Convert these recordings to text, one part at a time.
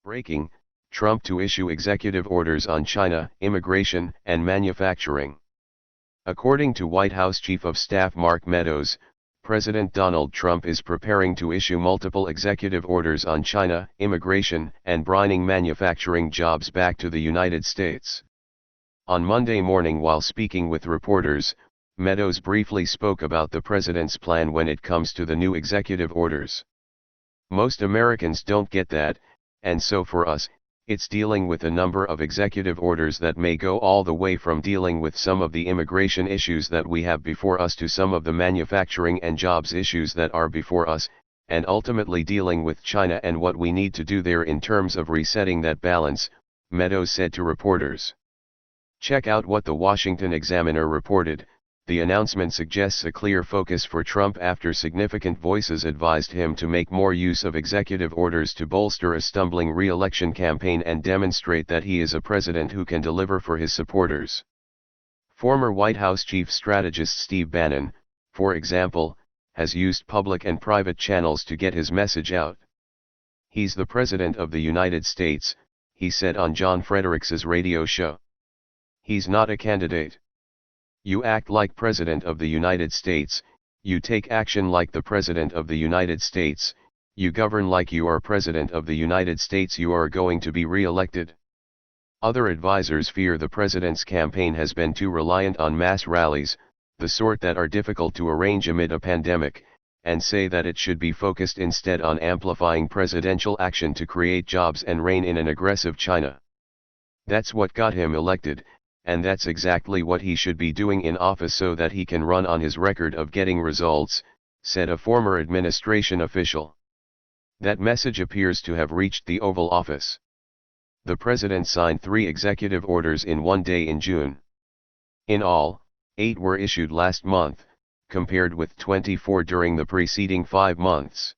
Breaking, Trump to issue executive orders on China, immigration, and manufacturing. According to White House Chief of Staff Mark Meadows, President Donald Trump is preparing to issue multiple executive orders on China, immigration, and bringing manufacturing jobs back to the United States. On Monday morning while speaking with reporters, Meadows briefly spoke about the president's plan when it comes to the new executive orders. Most Americans don't get that, and so for us, it's dealing with a number of executive orders that may go all the way from dealing with some of the immigration issues that we have before us to some of the manufacturing and jobs issues that are before us, and ultimately dealing with China and what we need to do there in terms of resetting that balance, Meadows said to reporters. Check out what the Washington Examiner reported. The announcement suggests a clear focus for Trump after significant voices advised him to make more use of executive orders to bolster a stumbling re-election campaign and demonstrate that he is a president who can deliver for his supporters. Former White House chief strategist Steve Bannon, for example, has used public and private channels to get his message out. He's the President of the United States, he said on John Fredericks's radio show. He's not a candidate. You act like President of the United States, you take action like the President of the United States, you govern like you are President of the United States. You are going to be re-elected. Other advisors fear the president's campaign has been too reliant on mass rallies, the sort that are difficult to arrange amid a pandemic, and say that it should be focused instead on amplifying presidential action to create jobs and rein in an aggressive China. That's what got him elected, and that's exactly what he should be doing in office so that he can run on his record of getting results, said a former administration official. That message appears to have reached the Oval Office. The president signed 3 executive orders in one day in June. In all, 8 were issued last month, compared with 24 during the preceding 5 months.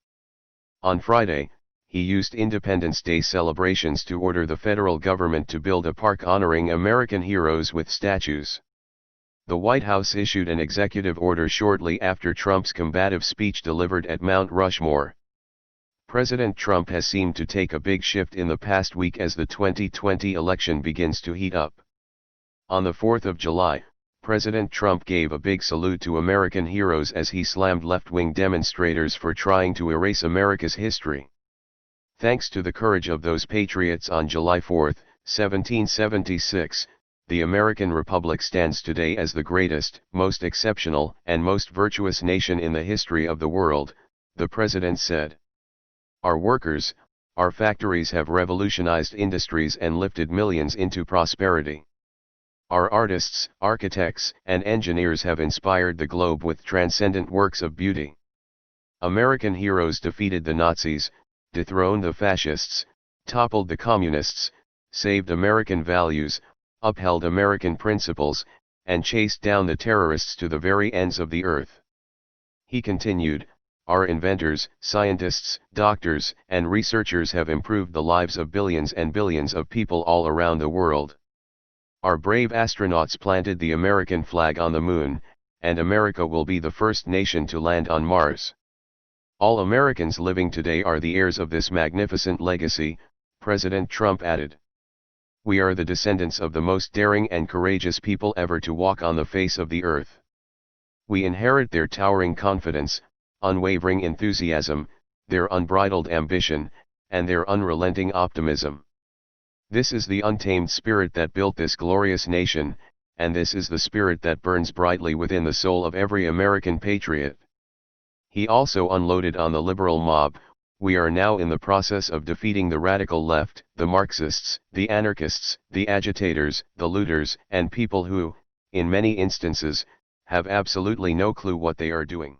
On Friday, he used Independence Day celebrations to order the federal government to build a park honoring American heroes with statues. The White House issued an executive order shortly after Trump's combative speech delivered at Mount Rushmore. President Trump has seemed to take a big shift in the past week as the 2020 election begins to heat up. On the 4th of July, President Trump gave a big salute to American heroes as he slammed left-wing demonstrators for trying to erase America's history. Thanks to the courage of those patriots on July 4, 1776, the American Republic stands today as the greatest, most exceptional, and most virtuous nation in the history of the world, the president said. Our workers, our factories have revolutionized industries and lifted millions into prosperity. Our artists, architects, and engineers have inspired the globe with transcendent works of beauty. American heroes defeated the Nazis, dethroned the fascists, toppled the communists, saved American values, upheld American principles, and chased down the terrorists to the very ends of the earth. He continued, our inventors, scientists, doctors, and researchers have improved the lives of billions and billions of people all around the world. Our brave astronauts planted the American flag on the moon, and America will be the first nation to land on Mars. All Americans living today are the heirs of this magnificent legacy, President Trump added. We are the descendants of the most daring and courageous people ever to walk on the face of the earth. We inherit their towering confidence, unwavering enthusiasm, their unbridled ambition, and their unrelenting optimism. This is the untamed spirit that built this glorious nation, and this is the spirit that burns brightly within the soul of every American patriot. He also unloaded on the liberal mob. We are now in the process of defeating the radical left, the Marxists, the anarchists, the agitators, the looters, and people who, in many instances, have absolutely no clue what they are doing.